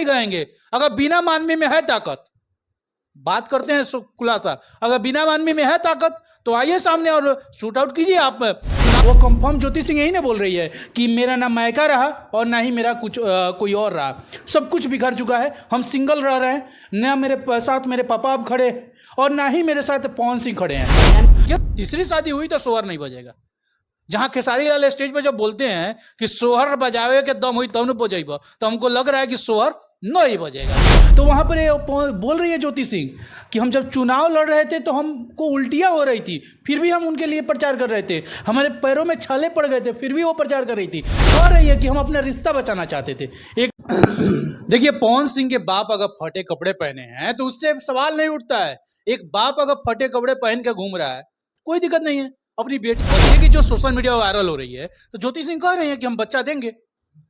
नहीं कहेंगे। अगर बिना मानवी में है ताकत, बात करते हैं खुलासा, अगर बिना मानवी में है ताकत तो आइए सामने और शूट आउट कीजिए आप। वो कंफर्म ज्योति सिंह यही ना बोल रही है कि मेरा ना मायका रहा और ना ही मेरा कुछ कोई और रहा, सब कुछ बिखर चुका है, हम सिंगल रह रहे हैं, ना मेरे साथ मेरे पापा अब खड़े और ना ही मेरे साथ पवन सिंह खड़े हैं। ये तीसरी शादी हुई तो सोहर नहीं बजेगा। जहां खेसारी लाल स्टेज पे जब बोलते हैं कि सोहर बजावे के दम हुई तब न बजेगा, तो हमको लग रहा है कि सोहर नहीं बजेगा। तो वहां पर बोल रही है ज्योति सिंह कि हम जब चुनाव लड़ रहे थे तो हमको उल्टियां हो रही थी, फिर भी हम उनके लिए प्रचार कर रहे थे, हमारे पैरों में छाले पड़ गए थे, फिर भी वो प्रचार कर रही थी। कह रही है कि हम अपना रिश्ता बचाना चाहते थे। एक देखिए, पवन सिंह के बाप अगर फटे कपड़े पहने हैं तो उससे सवाल नहीं उठता है। एक बाप अगर फटे कपड़े पहन के घूम रहा है, कोई दिक्कत नहीं है। अपनी बच्चे की जो सोशल मीडिया वायरल हो रही है, तो ज्योति सिंह कह रहे हैं कि हम बच्चा देंगे,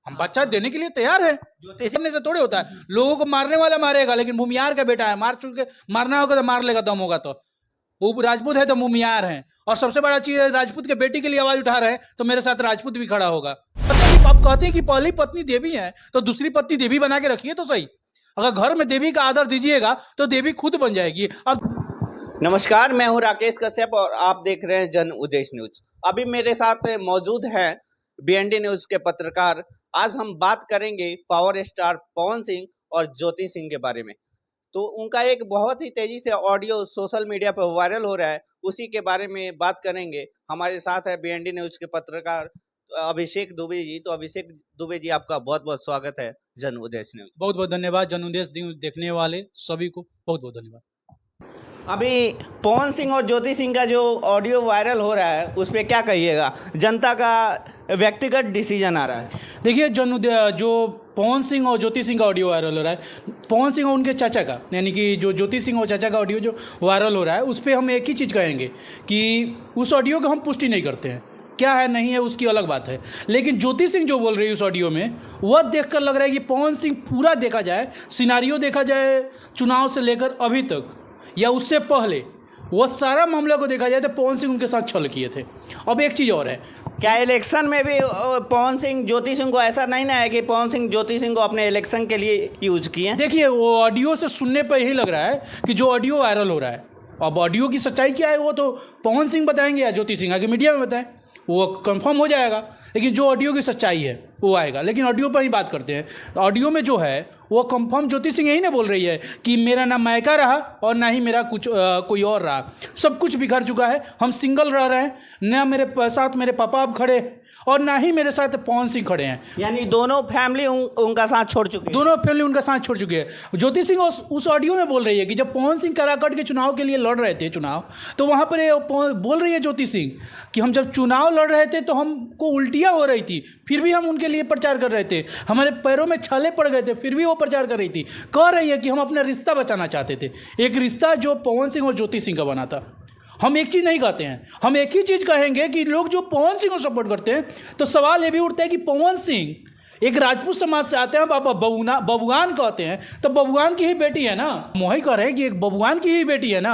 हम बच्चा देने के लिए तैयार है। ज्योति सिंह से थोड़े होता है, लोगों को मारने वाला मारेगा, लेकिन भूमियार का बेटा है, मार चुके मारना होगा तो मार लेगा, दम होगा तो। वो राजपूत है तो भूमियार है, और सबसे बड़ा चीज है राजपूत के बेटी के लिए आवाज उठा रहे हैं, तो मेरे साथ राजपूत भी खड़ा होगा। आप कहते हैं कि पहली पत्नी देवी है तो दूसरी पत्नी देवी बना के रखिए तो सही। अगर घर में देवी का आदर दीजिएगा तो देवी खुद बन जाएगी। अब नमस्कार, मैं हूं राकेश कश्यप और आप देख रहे हैं जन उद्देश्य न्यूज। अभी मेरे साथ मौजूद हैं बीएनडी न्यूज के पत्रकार। आज हम बात करेंगे पावर स्टार पवन सिंह और ज्योति सिंह के बारे में। तो उनका एक बहुत ही तेजी से ऑडियो सोशल मीडिया पर वायरल हो रहा है, उसी के बारे में बात करेंगे। हमारे साथ है बीएनडी न्यूज के पत्रकार अभिषेक दुबे जी। तो अभिषेक दुबे जी, आपका बहुत बहुत स्वागत है जन उद्देश्य न्यूज। बहुत बहुत धन्यवाद। जन उद्देश्य न्यूज देखने वाले सभी को बहुत बहुत धन्यवाद। अभी पवन सिंह और ज्योति सिंह का जो ऑडियो वायरल हो रहा है उस पर क्या कहिएगा? जनता का व्यक्तिगत डिसीजन आ रहा है। देखिए, जो पवन सिंह और ज्योति सिंह का ऑडियो वायरल हो रहा है, पवन सिंह और उनके चाचा का, यानी कि जो ज्योति सिंह और चाचा का ऑडियो जो वायरल हो रहा है, उस पर हम एक ही चीज़ कहेंगे कि उस ऑडियो को हम पुष्टि नहीं करते हैं। क्या है नहीं है उसकी अलग बात है, लेकिन ज्योति सिंह जो बोल रही है उस ऑडियो में, वह देखकर लग रहा है कि पवन सिंह पूरा देखा जाए, सिनारियो देखा जाए चुनाव से लेकर अभी तक या उससे पहले, वह सारा मामला को देखा जाए तो पवन सिंह उनके साथ छल किए थे। अब एक चीज़ और है, क्या इलेक्शन में भी पवन सिंह ज्योति सिंह को ऐसा नहीं ना है कि पवन सिंह ज्योति सिंह को अपने इलेक्शन के लिए यूज किए? देखिए, वो ऑडियो से सुनने पर यही लग रहा है कि जो ऑडियो वायरल हो रहा है, अब ऑडियो की सच्चाई क्या है वो तो पवन सिंह बताएंगे या ज्योति सिंह आगे मीडिया में बताएं, वो कंफर्म हो जाएगा। लेकिन जो ऑडियो की सच्चाई है वो आएगा। लेकिन ऑडियो पर ही बात करते हैं। ऑडियो में जो है वो कंफर्म ज्योति सिंह यही ना बोल रही है कि मेरा ना मायका रहा और ना ही मेरा कुछ कोई और रहा, सब कुछ बिखर चुका है, हम सिंगल रह रहे हैं, ना मेरे साथ मेरे पापा अब खड़े और ना ही मेरे साथ पवन सिंह खड़े हैं। यानी दोनों फैमिली उनका साथ छोड़ चुके हैं। दोनों फैमिली उनका साथ छोड़ चुके हैं। ज्योति सिंह उस ऑडियो में बोल रही है कि जब पवन सिंह काराकाट के चुनाव के लिए लड़ रहे थे चुनाव, तो वहाँ पर बोल रही है ज्योति सिंह कि हम जब चुनाव लड़ रहे थे तो हमको उल्टियाँ हो रही थी, फिर भी हम उनके लिए प्रचार कर रहे थे, हमारे पैरों में छाले पड़ गए थे, फिर भी वो प्रचार कर रही थी। कह रही है कि हम अपना रिश्ता बचाना चाहते थे, एक रिश्ता जो पवन सिंह और ज्योति सिंह का बना था। हम एक चीज़ नहीं कहते हैं, हम एक ही चीज़ कहेंगे कि लोग जो पवन सिंह को सपोर्ट करते हैं, तो सवाल ये भी उठता है कि पवन सिंह एक राजपूत समाज से आते हैं, आप बबुआन कहते हैं, तो बबुआन की ही बेटी है ना। मोही कह रहे हैं कि एक बबुआन की ही बेटी है ना।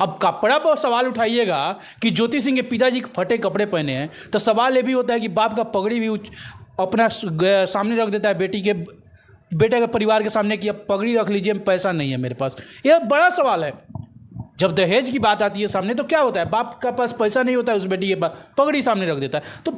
अब कपड़ा पर सवाल उठाइएगा कि ज्योति सिंह के पिताजी फटे कपड़े पहने हैं, तो सवाल ये भी होता है कि बाप का पगड़ी भी अपना सामने रख देता है बेटे के परिवार के सामने कि अब पगड़ी रख लीजिए, पैसा नहीं है मेरे पास। यह बड़ा सवाल है। जब दहेज की बात आती है सामने, तो क्या होता है, बाप का पास पैसा नहीं होता है, उस बेटी के पगड़ी सामने रख देता है। तो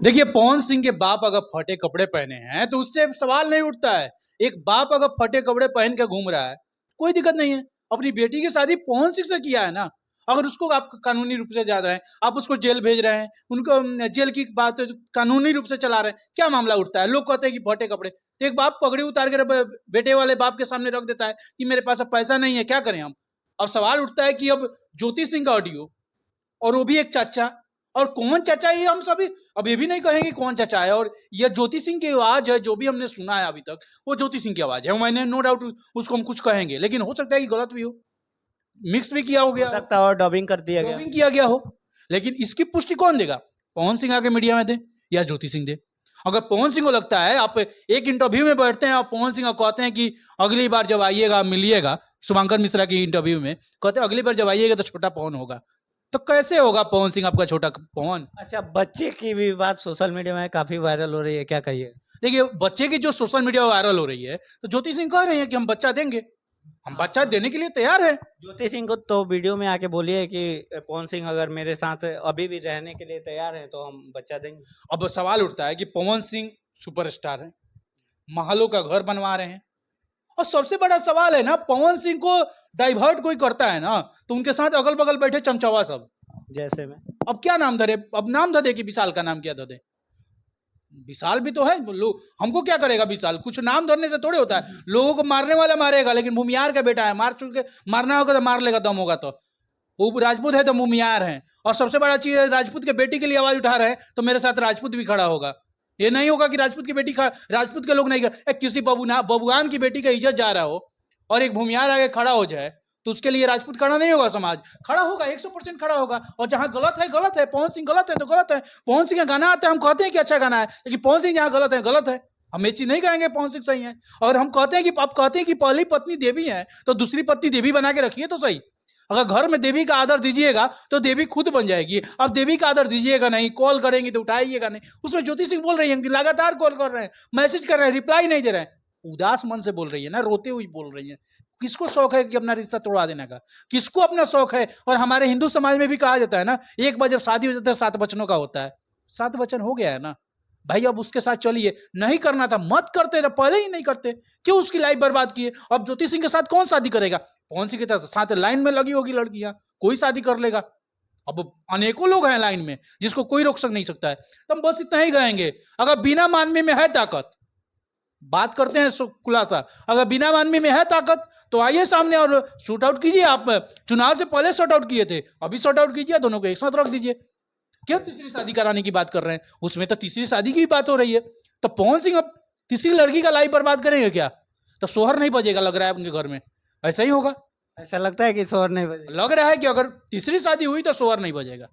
देखिए, पवन सिंह के बाप अगर फटे कपड़े पहने हैं तो उससे सवाल नहीं उठता है। एक बाप अगर फटे कपड़े पहन के घूम रहा है, कोई दिक्कत नहीं है। अपनी बेटी की शादी पवन सिंह से किया है ना। अगर उसको आप कानूनी रूप से जा रहे हैं, आप उसको जेल भेज रहे हैं, उनको जेल की बात कानूनी रूप से चला रहे हैं, क्या मामला उठता है? लोग कहते हैं कि फटे कपड़े, तो एक बाप पगड़ी उतार के बेटे वाले बाप के सामने रख देता है कि मेरे पास अब पैसा नहीं है, क्या करें हम? अब सवाल उठता है कि अब ज्योति सिंह का ऑडियो, और वो भी एक चाचा, और कौन चाचा है ये हम सभी अब ये भी नहीं कहेंगे कौन चाचा है, और ये ज्योति सिंह की आवाज है, जो भी हमने सुना है अभी तक वो ज्योति सिंह की आवाज है। मैंने नो डाउट उसको हम कुछ कहेंगे, लेकिन हो सकता है कि गलत भी हो, मिक्स भी किया हो गया, सकता और डबिंग कर दिया गया, डबिंग किया गया हो। लेकिन इसकी पुष्टि कौन देगा? पवन सिंह आके मीडिया में दे या ज्योति सिंह दे। अगर पवन सिंह को लगता है, आप एक इंटरव्यू में बैठते हैं और पवन सिंह कहते हैं कि अगली बार जब आइएगा मिलिएगा, शुभांकर मिश्रा की इंटरव्यू में कहते हैं अगली बार जब आइएगा तो छोटा पवन होगा, तो कैसे होगा पवन सिंह आपका छोटा पवन? अच्छा, बच्चे की भी बात सोशल मीडिया में काफी वायरल हो रही है, क्या कहिए? देखिए बच्चे की जो सोशल मीडिया वायरल हो रही है, तो ज्योति सिंह कह रहे हैं कि हम बच्चा देंगे, हम बच्चा देने के लिए तैयार है। ज्योति सिंह को तो वीडियो में आके बोलिए कि पवन सिंह अगर मेरे साथ अभी भी रहने के लिए तैयार हैं तो हम बच्चा देंगे। अब सवाल उठता है कि पवन सिंह सुपरस्टार है, महलों का घर बनवा रहे हैं, और सबसे बड़ा सवाल है ना, पवन सिंह को डाइवर्ट कोई करता है ना, तो उनके साथ अगल बगल बैठे चमचवा सब, जैसे में अब क्या नाम धरे, अब नाम धरे कि विशाल का नाम क्या धरे, विशाल भी तो है, लोग हमको क्या करेगा विशाल, कुछ नाम धरने से थोड़े होता है, लोगों को मारने वाला मारेगा, लेकिन भूमियार का बेटा है, मार चुन के मारना होगा तो मार लेगा, दम होगा तो। वो राजपूत है तो भूमियार है, और सबसे बड़ा चीज है राजपूत के बेटी के लिए आवाज उठा रहे हैं, तो मेरे साथ राजपूत भी खड़ा होगा। ये नहीं होगा कि राजपूत की बेटी राजपूत के लोग नहीं किसी बबुआन की बेटी का इज्जत जा रहा हो और एक भूमियार आगे खड़ा हो जाए, तो उसके लिए राजपूत खड़ा नहीं होगा, समाज खड़ा होगा, 100% खड़ा होगा। और जहां गलत है गलत है, पवन सिंह गलत है तो गलत है। पवन सिंह का गाना आता है, हम कहते हैं कि अच्छा गाना है, लेकिन पवन सिंह जहां गलत है गलत है, हम ये चीज नहीं कहेंगे पवन सिंह सही है। और हम कहते हैं कि आप कहते हैं कि पहली पत्नी देवी है, तो दूसरी पत्नी देवी बना के रखिए तो सही। अगर घर में देवी का आदर दीजिएगा तो देवी खुद बन जाएगी। अब देवी का आदर दीजिएगा नहीं, कॉल करेंगे तो उठाइएगा नहीं। उसमें ज्योति सिंह बोल रही है कि लगातार कॉल कर रहे हैं, मैसेज कर रहे हैं, रिप्लाई नहीं दे रहे हैं, उदास मन से बोल रही है ना, रोते हुए बोल रही है। किसको शौक है कि अपना रिश्ता तोड़ा देने का, किसको अपना शौक है। और हमारे हिंदू समाज में भी कहा जाता है ना, एक बार जब शादी हो जाता है 7 वचनों का होता है, 7 वचन हो गया है ना भाई, अब उसके साथ चलिए। नहीं करना था मत करते ना, पहले ही नहीं करते, क्यों उसकी लाइफ बर्बाद किए। अब ज्योति सिंह के साथ कौन शादी करेगा, पवन सिंह के साथ लाइन में लगी होगी लड़कियां, कोई शादी कर लेगा। अब अनेकों लोग हैं लाइन में जिसको कोई रोक नहीं सकता है। तो हम बस इतना ही कहेंगे, अगर बिना मानवी में है ताकत, बात करते हैं खुलासा, अगर बिना मानवी में है ताकत तो आइए सामने और शूट आउट कीजिए। आप चुनाव से पहले शॉट आउट किए थे, अभी शॉट आउट कीजिए, दोनों को एक साथ रख दीजिए। क्यों तीसरी शादी कराने की बात कर रहे हैं, उसमें तो तीसरी शादी की बात हो रही है। तो पवन सिंह अब तीसरी लड़की का लाइफ बर्बाद करेंगे क्या, तो सोहर नहीं बजेगा लग रहा है उनके घर में, ऐसा ही होगा। ऐसा लगता है कि शोर नहीं बजेगा। लग रहा है कि अगर तीसरी शादी हुई तो सोहर नहीं बजेगा।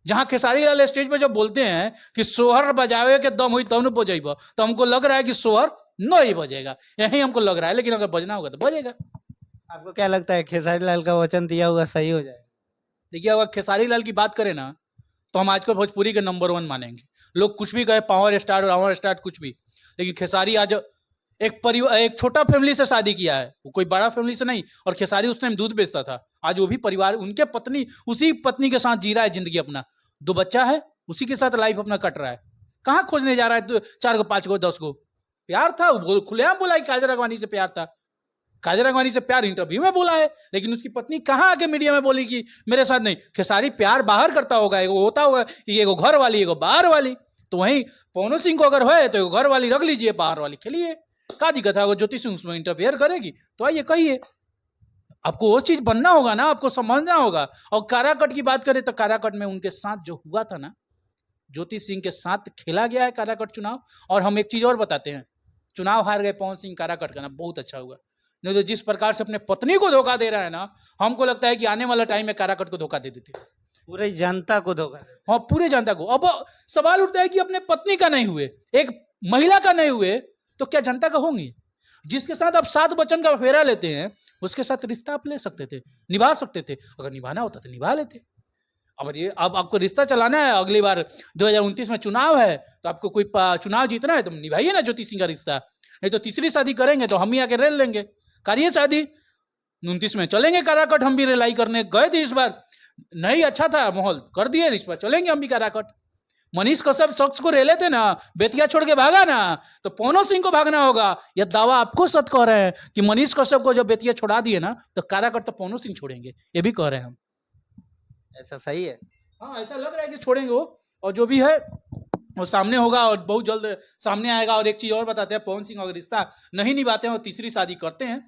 जहां खेसारी लाल स्टेज पे जब बोलते हैं कि सोहर बजावे के दम हुई तब न बजेगा, तो हमको लग रहा है कि सोहर नहीं बजेगा, यही हमको लग रहा है। लेकिन अगर बजना होगा तो बजेगा। आपको क्या लगता है खेसारी लाल का वचन दिया हुआ सही हो जाएगा? देखिए अगर खेसारी लाल की बात करें ना, तो हम आजकल भोजपुरी के नंबर 1 मानेंगे। लोग कुछ भी कहे, पावर स्टार रावर स्टार कुछ भी, लेकिन खेसारी आज एक परिवार, एक छोटा फैमिली से शादी किया है, वो कोई बड़ा फैमिली से नहीं। और खेसारी उस टाइम दूध बेचता था, आज वो भी परिवार, उनके पत्नी, उसी पत्नी के साथ जी रहा है जिंदगी अपना, 2 बच्चा है, उसी के साथ लाइफ अपना कट रहा है। कहाँ खोजने जा रहा है 4 गो 5 गो 10 गो। प्यार था, वो खुलेआम बोला कि काजल राघवानी से प्यार था, काजल राघवानी से प्यार इंटरव्यू में बोला है, लेकिन उसकी पत्नी कहाँ आके मीडिया में बोली कि मेरे साथ नहीं। खेसारी प्यार बाहर करता होगा, एगो होता होगा कि एगो घर वाली एगो बाहर वाली, तो वहीं पवन सिंह को अगर है तो एगो घर वाली रख लीजिए, बाहर वाली खेलिए, क्या दिक्कत है। अगर ज्योति सिंह उसमें इंटरफेयर करेगी तो आइए कहिए। आपको वो चीज बनना होगा ना, आपको समझना होगा। और काराकट की बात करें तो काराकट में उनके साथ जो हुआ था ना, ज्योति सिंह के साथ खेला गया है काराकट चुनाव। और हम एक चीज और बताते हैं, चुनाव हार गए पवन सिंह, काराकट का ना बहुत अच्छा हुआ। नहीं तो जिस प्रकार से अपने पत्नी को धोखा दे रहा है ना, हमको लगता है कि आने वाला टाइम में काराकट को धोखा दे देते, पूरी जनता को धोखा देते। हाँ पूरे जनता को। अब सवाल उठता है कि अपने पत्नी का नहीं हुए, एक महिला का नहीं हुए, तो क्या जनता का होंगे। जिसके साथ आप 7 वचन का फेरा लेते हैं, उसके साथ रिश्ता आप ले सकते थे, निभा सकते थे, अगर निभाना होता तो निभा लेते। अब ये अब आपको रिश्ता चलाना है, अगली बार 2029 में चुनाव है, तो आपको कोई चुनाव जीतना है तो निभाइए ना ज्योति सिंह का रिश्ता। नहीं तो तीसरी शादी करेंगे तो हम ही आके रेल लेंगे। करिए शादी, 29 में चलेंगे काराकट, हम भी रेलाई करने गए थे इस बार, नहीं अच्छा था माहौल, कर दिए, इस बार चलेंगे हम भी काराकट। मनीष कश्यप शख्स को रेले थे ना, बेतिया छोड़ के भागा ना, तो पवन सिंह को भागना होगा। यह दावा आपको सच कह रहे हैं कि मनीष कश्यप को जब बेतिया छोड़ा दिए ना, तो काराकट तो पवन सिंह छोड़ेंगे, ये भी कह रहे हैं हम। ऐसा सही है? हाँ ऐसा लग रहा है कि छोड़ेंगे वो, और जो भी है वो सामने होगा और बहुत जल्द सामने आएगा। और एक चीज और बताते हैं, पवन सिंह अगर रिश्ता नहीं निभाते हैं और तीसरी शादी करते हैं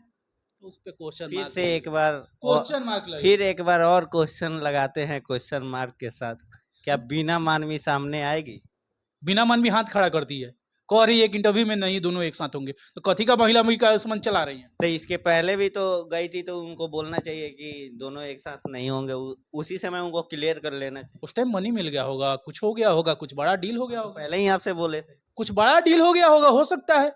तो उस पे क्वेश्चन मार्क, फिर एक बार क्वेश्चन मार्क लगेगा। फिर एक बार और क्वेश्चन लगाते हैं, क्वेश्चन मार्क के साथ, क्या बीना मानवी सामने आएगी? बिना मन भी हाथ खड़ा कर दी है, कह रही है एक इंटरव्यू में नहीं दोनों एक साथ होंगे, तो कथी का महिला का दुश्मन चला रही है। तो इसके पहले भी तो गई थी, तो उनको बोलना चाहिए कि दोनों एक साथ नहीं होंगे, उसी समय उनको क्लियर कर लेना चाहिए। उस टाइम मनी मिल गया होगा, कुछ हो गया होगा, कुछ बड़ा डील हो गया होगा, पहले ही आपसे बोले थे, कुछ बड़ा डील हो गया होगा, हो सकता है,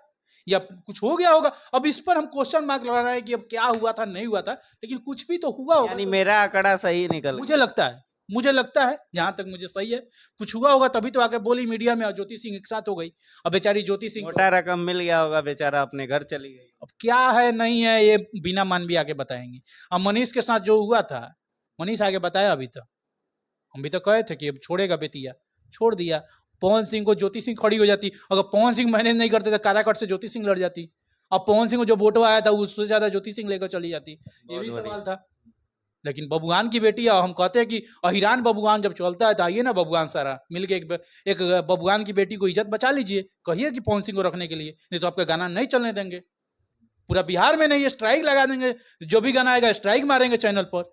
या कुछ हो गया होगा। अब इस पर हम क्वेश्चन मार्क लगा रहे हैं कि अब क्या हुआ था नहीं हुआ था, लेकिन कुछ भी तो हुआ होगा। यानी मेरा आंकड़ा सही निकल मुझे लगता है मुझे लगता है जहाँ तक मुझे सही है, कुछ हुआ होगा तभी तो आके बोली मीडिया में और ज्योति सिंह एक साथ हो गई। अब बेचारी ज्योति सिंह मोटा रकम मिल गया होगा, बेचारा अपने घर चली गई। अब क्या है नहीं है ये बिना मानवी आके बताएंगे। अब मनीष के साथ जो हुआ था, मनीष आगे बताया अभी तक, हम भी तो कहे थे कि अब छोड़ेगा बेतिया, छोड़ दिया। पवन सिंह को ज्योति सिंह खड़ी हो जाती, अगर पवन सिंह मैनेज नहीं करते तो काराकट से ज्योति सिंह लड़ जाती। अब पवन सिंह को जो वोटो आया था उससे ज्यादा ज्योति सिंह लेकर चली जाती, ये भी सवाल था। लेकिन बबुआन की बेटी है, हम कहते हैं कि अहिरान बबुआन जब चलता है तो आइए ना बबुआन सारा मिलके एक बबुआन की बेटी को इज्जत बचा लीजिए, कहिए कि पवन सिंह को रखने के लिए, नहीं तो आपका गाना नहीं चलने देंगे। पूरा बिहार में नहीं, स्ट्राइक लगा देंगे, जो भी गाना आएगा स्ट्राइक मारेंगे चैनल पर।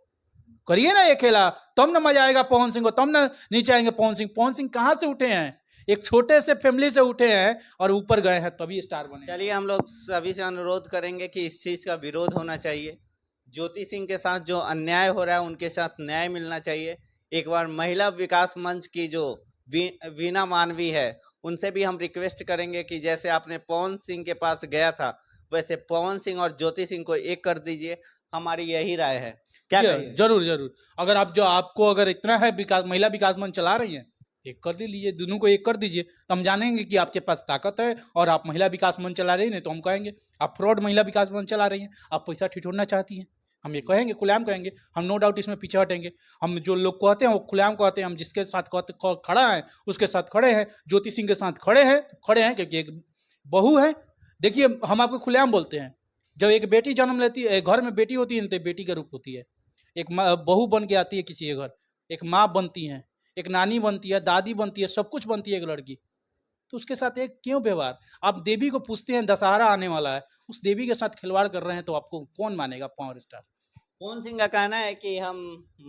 करिए ना ये खेला, तब ना मजा आएगा पवन सिंह को, तब ना नीचे आएंगे पवन सिंह। पवन सिंह कहाँ से उठे हैं, एक छोटे से फैमिली से उठे हैं और ऊपर गए हैं तभी स्टार बने। चलिए, हम लोग सभी से अनुरोध करेंगे कि इस चीज़ का विरोध होना चाहिए। ज्योति सिंह के साथ जो अन्याय हो रहा है उनके साथ न्याय मिलना चाहिए। एक बार महिला विकास मंच की जो वीना मानवी है उनसे भी हम रिक्वेस्ट करेंगे कि जैसे आपने पवन सिंह के पास गया था वैसे पवन सिंह और ज्योति सिंह को एक कर दीजिए। हमारी यही राय है, क्या कहिए? जरूर जरूर, अगर आप जो आपको अगर इतना है विकास, महिला विकास मंच चला रही हैं, एक कर लीजिए, दोनों को एक कर दीजिए तो हम जानेंगे कि आपके पास ताकत है और आप महिला विकास मंच चला रही हैं। नहीं तो हम कहेंगे आप फ्रॉड महिला विकास मंच चला रही हैं, आप पैसा ठिठुरना चाहती हैं, हम ये कहेंगे, खुलेआम कहेंगे। हम नो डाउट इसमें पीछे हटेंगे। हम जो लोग कहते हैं वो खुलेआम कहते हैं, हम जिसके साथ खड़ा है उसके साथ खड़े हैं, ज्योति सिंह के साथ खड़े हैं क्योंकि एक बहू है। देखिए हम आपको खुलेआम बोलते हैं, जब एक बेटी जन्म लेती है, घर में बेटी होती है तो बेटी का रूप होती है, एक बहू बन के आती है किसी के घर, एक माँ बनती है, एक नानी बनती है, दादी बनती है, सब कुछ बनती है एक लड़की। तो उसके साथ एक क्यों व्यवहार? आप देवी को पूछते हैं, दशहरा आने वाला है, उस देवी के साथ खिलवाड़ कर रहे हैं तो आपको कौन मानेगा पावर स्टार? पवन सिंह का कहना है कि हम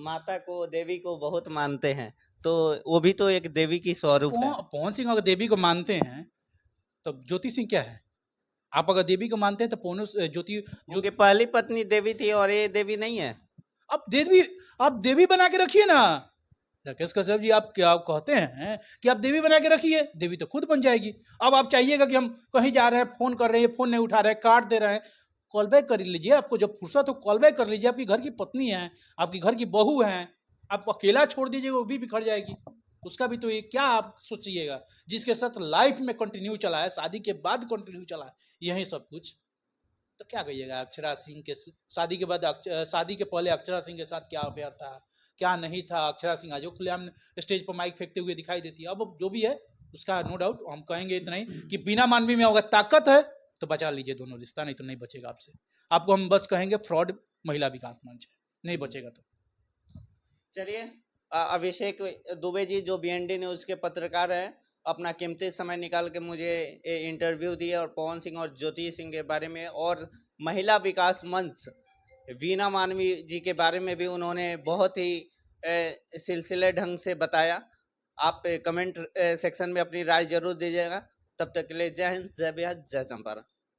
माता को, देवी को बहुत मानते हैं, तो वो भी तो एक देवी की स्वरूप है। पवन सिंह अगर देवी को मानते हैं तो ज्योति सिंह क्या है? आप अगर देवी को मानते हैं तो पवन ज्योति उनकी पहली पत्नी देवी थी और ये देवी नहीं है। आप देवी बना के रखिए ना। राकेश कश्यप जी, आप क्या कहते हैं कि आप देवी बना के रखिए, देवी तो खुद बन जाएगी। अब आप चाहिएगा कि हम कहीं जा रहे हैं, फोन कर रहे हैं, फोन नहीं उठा रहे हैं, काट दे रहे हैं, कॉल बैक कर लीजिए। आपको जब फुर्सत हो कॉल बैक कर लीजिए। आपकी घर की पत्नी है, आपकी घर की बहू है, आप अकेला छोड़ दीजिएगा वो भी बिखर जाएगी। उसका भी तो ये क्या आप सोचिएगा, जिसके साथ लाइफ में कंटिन्यू चला है, शादी के बाद कंटिन्यू चला है, यही सब कुछ। तो क्या कहिएगा अक्षरा सिंह के शादी के बाद, शादी के पहले अक्षरा सिंह के साथ क्या अफेयर था, क्या नहीं था? अक्षरा सिंह आज खुलेआम स्टेज पर माइक फेंकते हुए दिखाई देती है। अब जो भी है उसका नो डाउट हम कहेंगे इतना ही कि बिना मानवी में अगर ताकत है तो बचा लीजिए दोनों रिश्ता, नहीं तो नहीं बचेगा आपसे। आपको हम बस कहेंगे फ्रॉड महिला विकास मंच है, नहीं बचेगा तो। चलिए, अभिषेक दुबे जी जो बीएनडी न्यूज़ के पत्रकार हैं, अपना कीमती समय निकाल के मुझे इंटरव्यू दिया और पवन सिंह और ज्योति सिंह के बारे में और महिला विकास मंच वीना मानवी जी के बारे में भी उन्होंने बहुत ही सिलसिले ढंग से बताया। आप कमेंट सेक्शन में अपनी राय जरूर दीजिएगा। तब तक के लिए जय हिंद, जय बिहार, जय चंपारण।